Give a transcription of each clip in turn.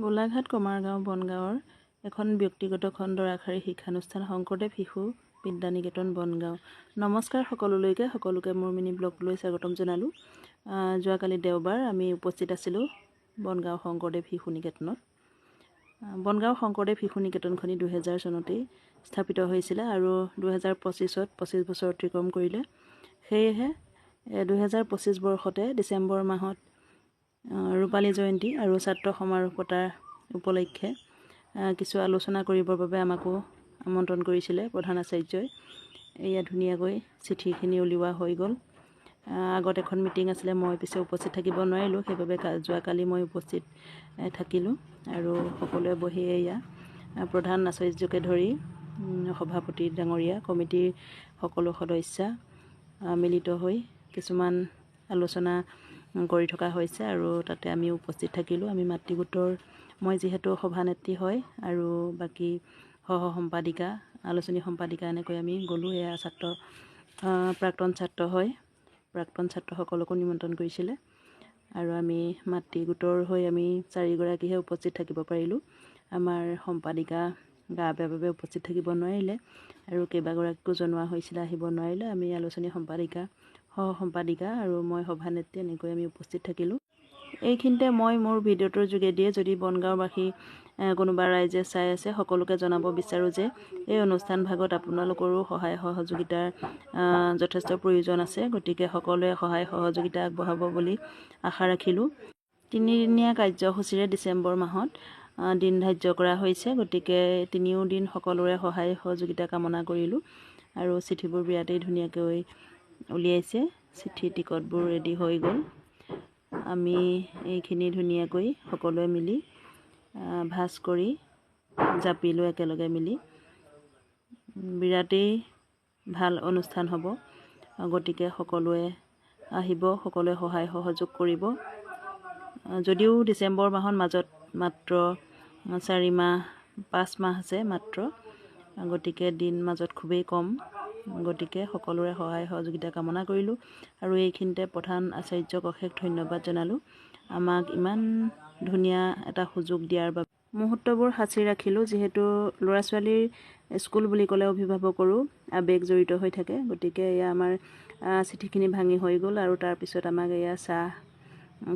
গোলাঘাট কমাৰগাঁও বনগাঁৱৰ এখন ব্যক্তিগত খণ্ডৰ আশাৰী শিক্ষানুষ্ঠান শংকৰদেৱ শিশু বিদ্যানিকেতন বনগাঁও। নমস্কাৰ সকলোকে মোৰ মিনি ব্লগলৈ স্বাগতম জনালোঁ। যোৱাকালি দেওবাৰ আমি উপস্থিত আছিলোঁ বনগাঁও শংকৰদেৱ শিশু নিকেতনত। বনগাঁও শংকৰদেৱ শিশু নিকেতনখনি 2000 চনতেই স্থাপিত হৈছিলে আৰু 2025ত 25 বছৰ অতিক্ৰম কৰিলে। সেয়েহে 2025 বৰ্ষতে ডিচেম্বৰ মাহত ৰূপালী জয়ন্তী আৰু ছাত্ৰ সমাৰোহ পতাৰ উপলক্ষে কিছু আলোচনা কৰিবৰ বাবে আমাকো আমন্ত্ৰণ কৰিছিলে প্ৰধান আচাৰ্যই। এয়া ধুনীয়াকৈ চিঠিখিনি উলিওৱা হৈ গ'ল। আগত এখন মিটিং আছিলে, মই পিছে উপস্থিত থাকিব নোৱাৰিলোঁ, সেইবাবে যোৱাকালি মই উপস্থিত থাকিলোঁ আৰু সকলোৱে বহি এয়া প্ৰধান আচাৰ্যকে ধৰি সভাপতি ডাঙৰীয়া, কমিটিৰ সকলো সদস্য মিলিত হৈ কিছুমান আলোচনা কৰি থকা হৈছে আৰু তাতে আমি উপস্থিত থাকিলোঁ। আমি মাতৃগোটৰ, মই যিহেতু সভানেত্ৰী হয় আৰু বাকী সহ সম্পাদিকা, আলোচনী সম্পাদিকা এনেকৈ আমি গ'লোঁ। এয়া প্ৰাক্তন ছাত্ৰ হয়, প্ৰাক্তন ছাত্ৰসকলকো নিমন্ত্ৰণ কৰিছিলে আৰু আমি মাতৃগোটৰ হৈ আমি 4গৰাকীহে উপস্থিত থাকিব পাৰিলোঁ। আমাৰ সম্পাদিকা গা বেয়া বাবে উপস্থিত থাকিব নোৱাৰিলে আৰু কেইবাগৰাকীকো জনোৱা হৈছিলে আহিব নোৱাৰিলে। আমি আলোচনী সম্পাদিকা, সহ সম্পাদিকা আৰু মই সভানেত্ৰী এনেকৈ আমি উপস্থিত থাকিলোঁ। এইখিনিতে মই মোৰ ভিডিঅ'টোৰ যোগেদিয়ে যদি বনগাঁওবাসী কোনোবা ৰাইজে চাই আছে সকলোকে জনাব বিচাৰোঁ যে এই অনুষ্ঠান ভাগত আপোনালোকৰো সহায় সহযোগিতাৰ যথেষ্ট প্ৰয়োজন আছে। গতিকে সকলোৱে সহায় সহযোগিতা আগবঢ়াব বুলি আশা ৰাখিলোঁ। 3দিনীয়া কাৰ্যসূচীৰে ডিচেম্বৰ মাহত দিন ধাৰ্য কৰা হৈছে। গতিকে 3 দিন সকলোৰে সহায় সহযোগিতা কামনা কৰিলোঁ আৰু চিঠিবোৰ বিৰাটেই ধুনীয়াকৈ উলিয়াইছে। চিঠি টিকটবোৰ ৰেডি হৈ গ'ল। আমি এইখিনি ধুনীয়াকৈ সকলোৱে মিলি ভাজ কৰি জাপিলোঁ একেলগে মিলি। বিৰাটেই ভাল অনুষ্ঠান হ'ব। গতিকে সকলোৱে আহিব, সকলোৱে সহায় সহযোগ কৰিব। যদিও ডিচেম্বৰ মাহৰ মাজত মাত্ৰ 4 মাহ 5 মাহ আছে মাত্ৰ, গতিকে দিন মাজত খুবেই কম। গতিকে সকলোৰে সহায় সহযোগিতা কামনা কৰিলোঁ আৰু এইখিনিতে প্ৰধান আচাৰ্যক অশেষ ধন্যবাদ জনালোঁ আমাক ইমান ধুনীয়া এটা সুযোগ দিয়াৰ বাবে। মুহূৰ্তবোৰ সাঁচি ৰাখিলোঁ, যিহেতু ল'ৰা ছোৱালীৰ স্কুল বুলি ক'লে অভিভাৱকৰো আৱেগ জড়িত হৈ থাকে। গতিকে এয়া আমাৰ চিঠিখিনি ভাঙি হৈ গ'ল আৰু তাৰপিছত আমাক এয়া চাহ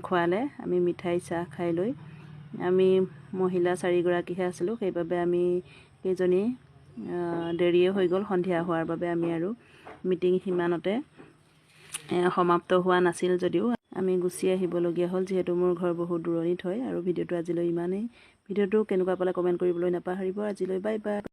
খোৱালে। আমি মিঠাই চাহ খাই লৈ আমি মহিলা 4গৰাকীহে আছিলোঁ, সেইবাবে আমি কেইজনী দেৰিয়ে হৈ গ'ল সন্ধিয়া হোৱাৰ বাবে। আমি আৰু মিটিং সিমানতে সমাপ্ত হোৱা নাছিল যদিও আমি গুচি আহিবলগীয়া হ'ল, যিহেতু মোৰ ঘৰ বহুত দূৰণিত হয়। আৰু ভিডিঅ'টো আজিলৈ ইমানেই। ভিডিঅ'টো কেনেকুৱা পালে কমেণ্ট কৰিবলৈ নাপাহৰিব। আজিলৈ বাই বাই।